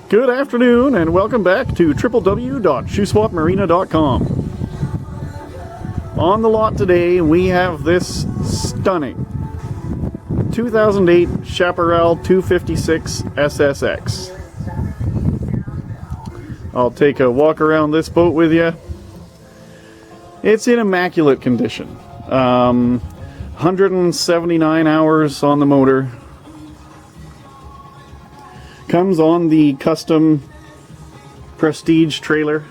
Good afternoon and welcome back to www.shoeswapmarina.com. On the lot today we have this stunning 2008 Chaparral 256 SSX. I'll take a walk around this boat with you. It's in immaculate condition. 179 hours on the motor. Comes on the custom Prestige trailer.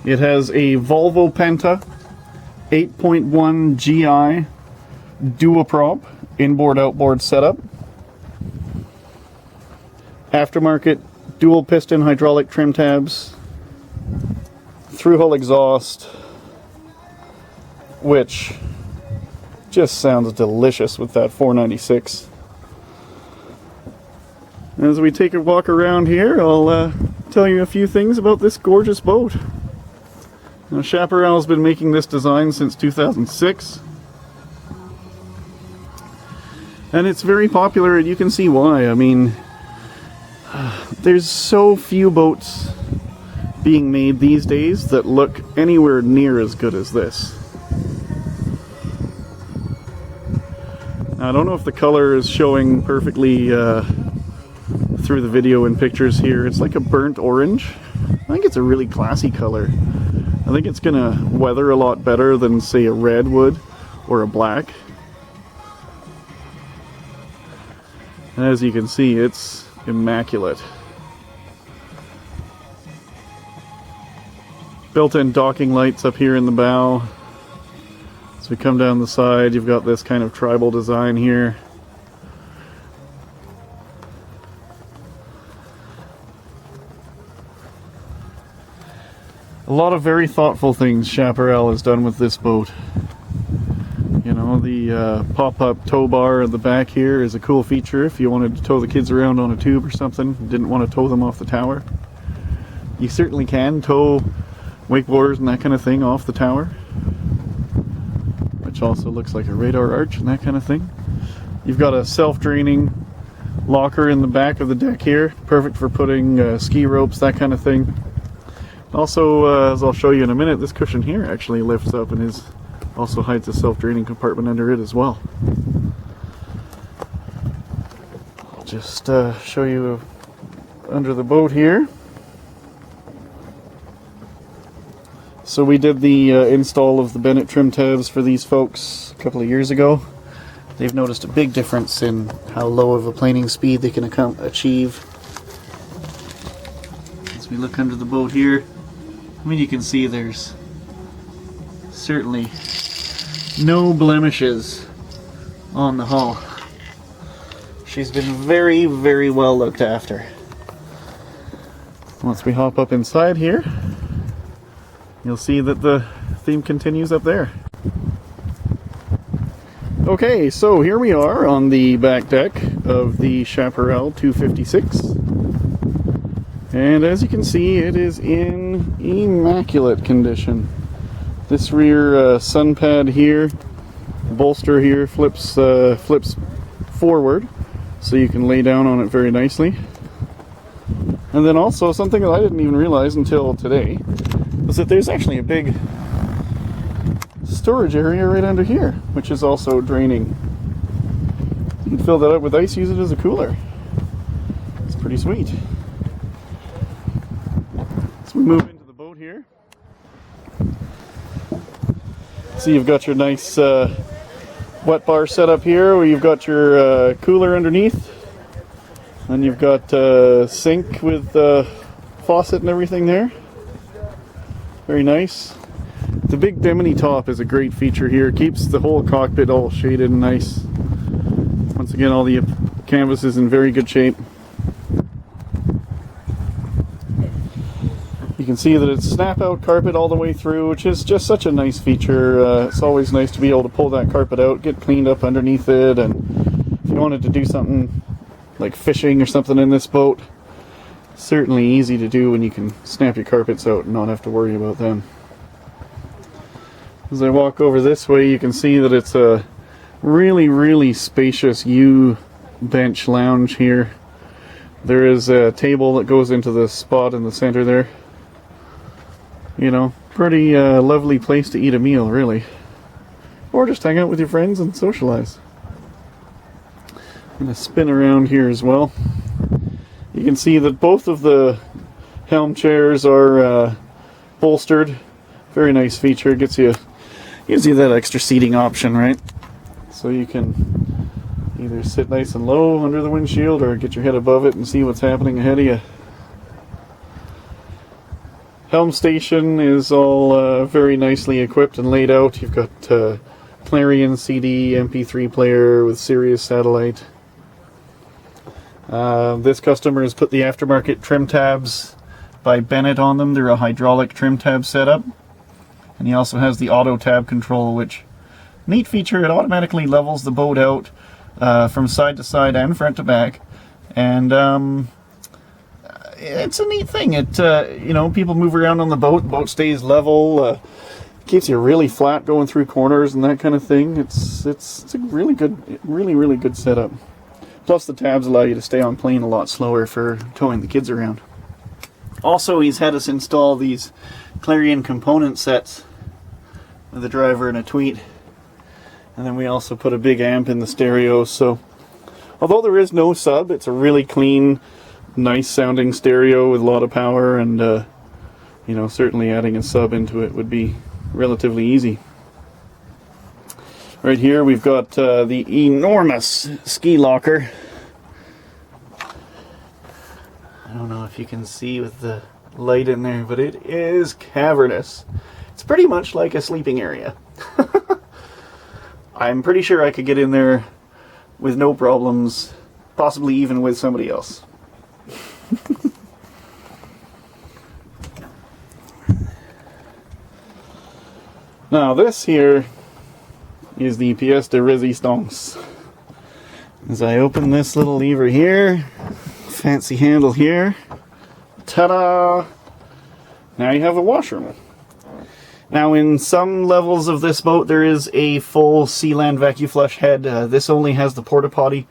It has a Volvo Penta 8.1 GI Duoprop inboard-outboard setup. Aftermarket dual piston hydraulic trim tabs. Through-hull exhaust, which just sounds delicious with that 496. As we take a walk around here, I'll tell you a few things about this gorgeous boat. Now, Chaparral's been making this design since 2006. And it's very popular, and you can see why. I mean, there's so few boats being made these days that look anywhere near as good as this. Now, I don't know if the color is showing perfectly through the video and pictures here. It's like a burnt orange. I think it's a really classy color. I think it's gonna weather a lot better than, say, a red would or a black. And as you can see, it's immaculate. Built-in docking lights up here in the bow. As we come down the side, you've got this kind of tribal design here. A lot of very thoughtful things Chaparral has done with this boat. You know, the pop-up tow bar at the back here is a cool feature if you wanted to tow the kids around on a tube or something, didn't want to tow them off the tower. You certainly can tow wakeboarders and that kind of thing off the tower, which also looks like a radar arch and that kind of thing. You've got a self-draining locker in the back of the deck here, perfect for putting ski ropes, that kind of thing. Also, as I'll show you in a minute, this cushion here actually lifts up and also hides a self-draining compartment under it as well. I'll just show you under the boat here. So we did the install of the Bennett trim tabs for these folks a couple of years ago. They've noticed a big difference in how low of a planing speed they can achieve. As we look under the boat here, I mean, you can see there's certainly no blemishes on the hull. She's been very, very well looked after. Once we hop up inside here, you'll see that the theme continues up there. Okay, so here we are on the back deck of the Chaparral 256. And as you can see, it is in immaculate condition. This rear sun pad here, bolster here, flips forward, so you can lay down on it very nicely. And then also, something that I didn't even realize until today, was that there's actually a big storage area right under here, which is also draining. You can fill that up with ice, use it as a cooler. It's pretty sweet. We move into the boat here. So you've got your nice wet bar set up here where you've got your cooler underneath. And you've got sink with faucet and everything there. Very nice. The big Bimini top is a great feature here. It keeps the whole cockpit all shaded and nice. Once again, all the canvas is in very good shape. You can see that it's snap-out carpet all the way through, which is just such a nice feature. It's always nice to be able to pull that carpet out, get cleaned up underneath it, and if you wanted to do something like fishing or something in this boat, certainly easy to do when you can snap your carpets out and not have to worry about them. As I walk over this way, you can see that it's a really, really spacious U-bench lounge here. There is a table that goes into the spot in the center there. You know, pretty lovely place to eat a meal, really. Or just hang out with your friends and socialize. I'm going to spin around here as well. You can see that both of the helm chairs are bolstered. Very nice feature. Gives you that extra seating option, right? So you can either sit nice and low under the windshield or get your head above it and see what's happening ahead of you. Helm station is all very nicely equipped and laid out. You've got Clarion CD MP3 player with Sirius satellite. This customer has put the aftermarket trim tabs by Bennett on them. They're a hydraulic trim tab setup. And he also has the auto tab control, which, neat feature, it automatically levels the boat out from side to side and front to back. And it's a neat thing. It you know, people move around on the boat stays level, keeps you really flat going through corners and that kind of thing. It's a really good setup. Plus the tabs allow you to stay on plane a lot slower for towing the kids around. Also, he's had us install these Clarion component sets with a driver and a tweet. And then we also put a big amp in the stereo, so although there is no sub, it's a really clean, nice sounding stereo with a lot of power, and you know, certainly adding a sub into it would be relatively easy. Right here we've got the enormous ski locker. I don't know if you can see with the light in there, but it is cavernous. It's pretty much like a sleeping area. I'm pretty sure I could get in there with no problems, possibly even with somebody else. Now this here is the pièce de résistance. As I open this little lever here, fancy handle here, ta-da! Now you have a washroom. Now in some levels of this boat there is a full Sealand vacuum flush head. This only has the porta potty,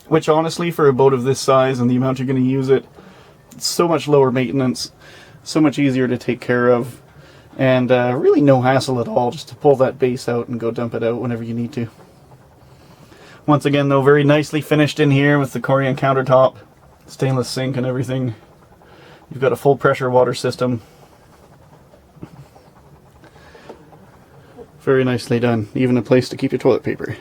which honestly for a boat of this size and the amount you're going to use it, it's so much lower maintenance, so much easier to take care of, and really no hassle at all just to pull that base out and go dump it out whenever you need to. Once again though, very nicely finished in here with the Corian countertop, stainless sink and everything. You've got a full pressure water system. Very nicely done. Even a place to keep your toilet paper.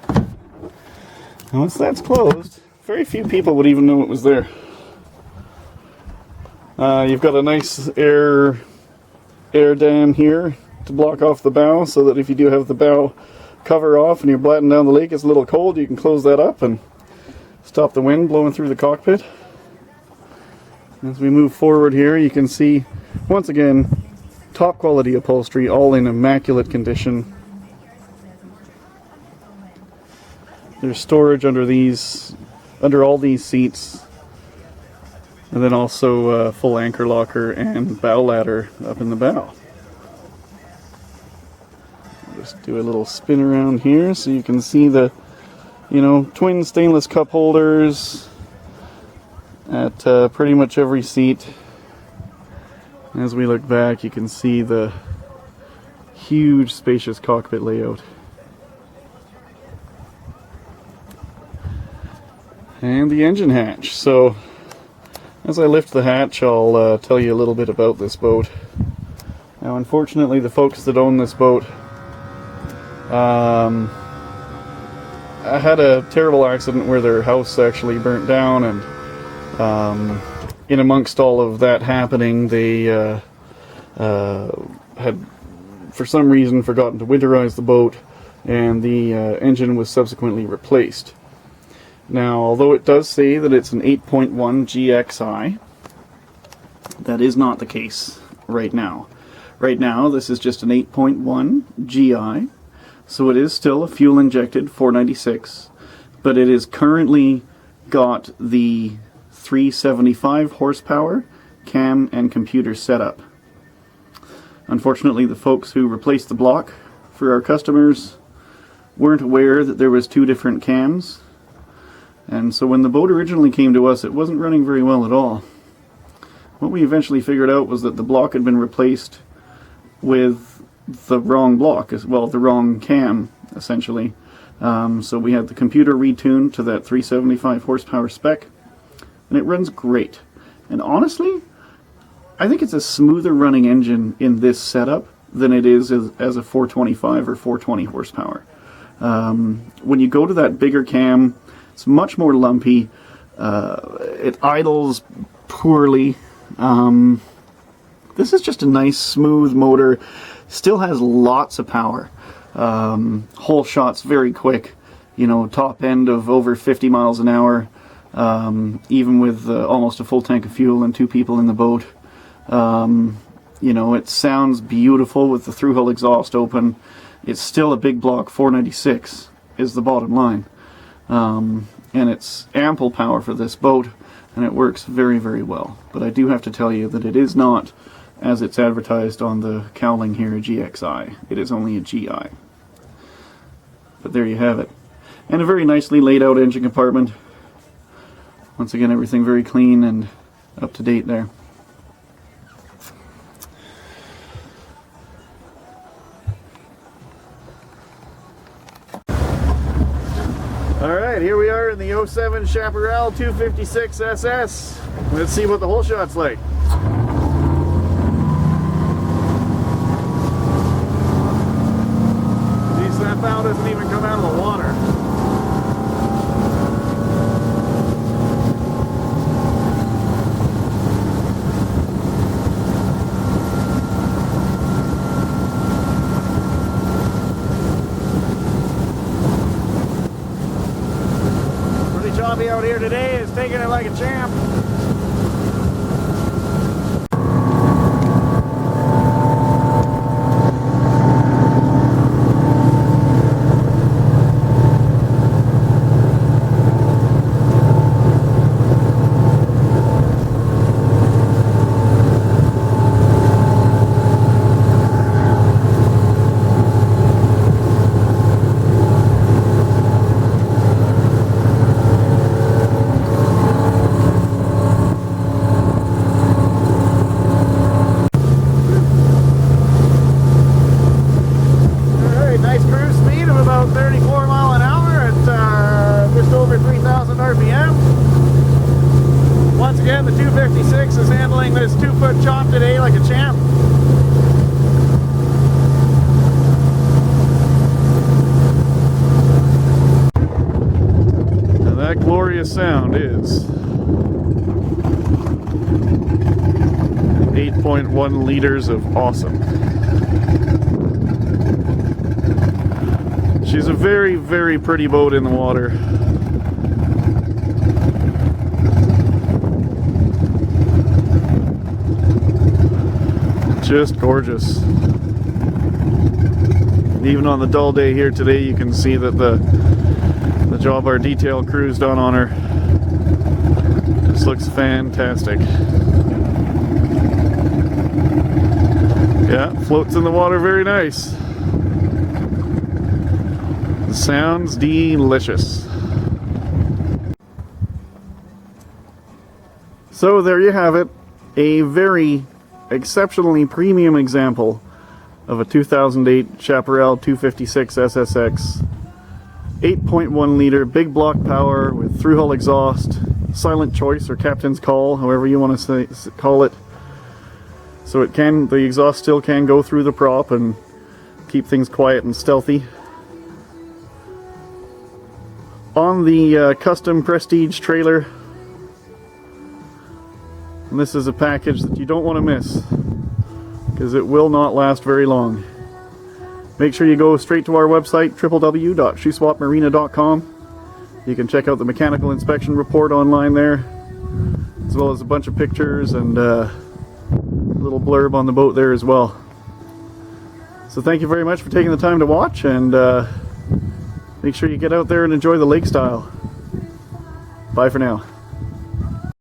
And once that's closed, very few people would even know it was there. You've got a nice air dam here to block off the bow, so that if you do have the bow cover off and you're blatting down the lake, it's a little cold, you can close that up and stop the wind blowing through the cockpit. As we move forward here, you can see, once again, top quality upholstery, all in immaculate condition. There's storage under all these seats, and then also full anchor locker and bow ladder up in the bow. Just do a little spin around here so you can see the, you know, twin stainless cup holders at pretty much every seat. As we look back, you can see the huge spacious cockpit layout. And the engine hatch. So as I lift the hatch, I'll tell you a little bit about this boat. Now unfortunately the folks that own this boat I had a terrible accident where their house actually burnt down, and in amongst all of that happening, they had for some reason forgotten to winterize the boat, and the engine was subsequently replaced. Now, although it does say that it's an 8.1 GXI, that is not the case right now. Right now, this is just an 8.1 GI, so it is still a fuel-injected 496, but it is currently got the 375 horsepower cam and computer setup. Unfortunately, the folks who replaced the block for our customers weren't aware that there was two different cams. And so when the boat originally came to us, it wasn't running very well at all. What we eventually figured out was that the block had been replaced with the wrong block, well, the wrong cam, essentially. So we had the computer retuned to that 375 horsepower spec, and it runs great. And honestly, I think it's a smoother running engine in this setup than it is as a 425 or 420 horsepower. When you go to that bigger cam, it's much more lumpy. It idles poorly. This is just a nice smooth motor. Still has lots of power. Whole shots very quick. You know, top end of over 50 miles an hour. Even with almost a full tank of fuel and 2 people in the boat. You know, it sounds beautiful with the through-hull exhaust open. It's still a big block 496 is the bottom line. And it's ample power for this boat, and it works very, very well. But I do have to tell you that it is not, as it's advertised on the cowling here, a GXI. It is only a GI. But there you have it. And a very nicely laid out engine compartment. Once again, everything very clean and up to date there. Alright, here we are in the 07 Chaparral 256 SS. Let's see what the whole shot's like. Geez, that bow doesn't even come out of the water. Choppy out here today is taking it like a champ. Again, the 256 is handling this 2-foot chop today like a champ. And that glorious sound is 8.1 liters of awesome. She's a very, very pretty boat in the water. Just gorgeous. And even on the dull day here today, you can see that the job our detail crew's done on her. This looks fantastic. Yeah, floats in the water very nice. Sounds delicious. So there you have it. A very exceptionally premium example of a 2008 Chaparral 256 SSX. 8.1 liter, big block power with through-hull exhaust, silent choice or captain's call, however you want to call it. So the exhaust still can go through the prop and keep things quiet and stealthy. On the custom Prestige trailer, and this is a package that you don't want to miss because it will not last very long. Make sure you go straight to our website, www.shoeswapmarina.com. You can check out the mechanical inspection report online there, as well as a bunch of pictures and a little blurb on the boat there as well. So thank you very much for taking the time to watch, and make sure you get out there and enjoy the lake style. Bye for now.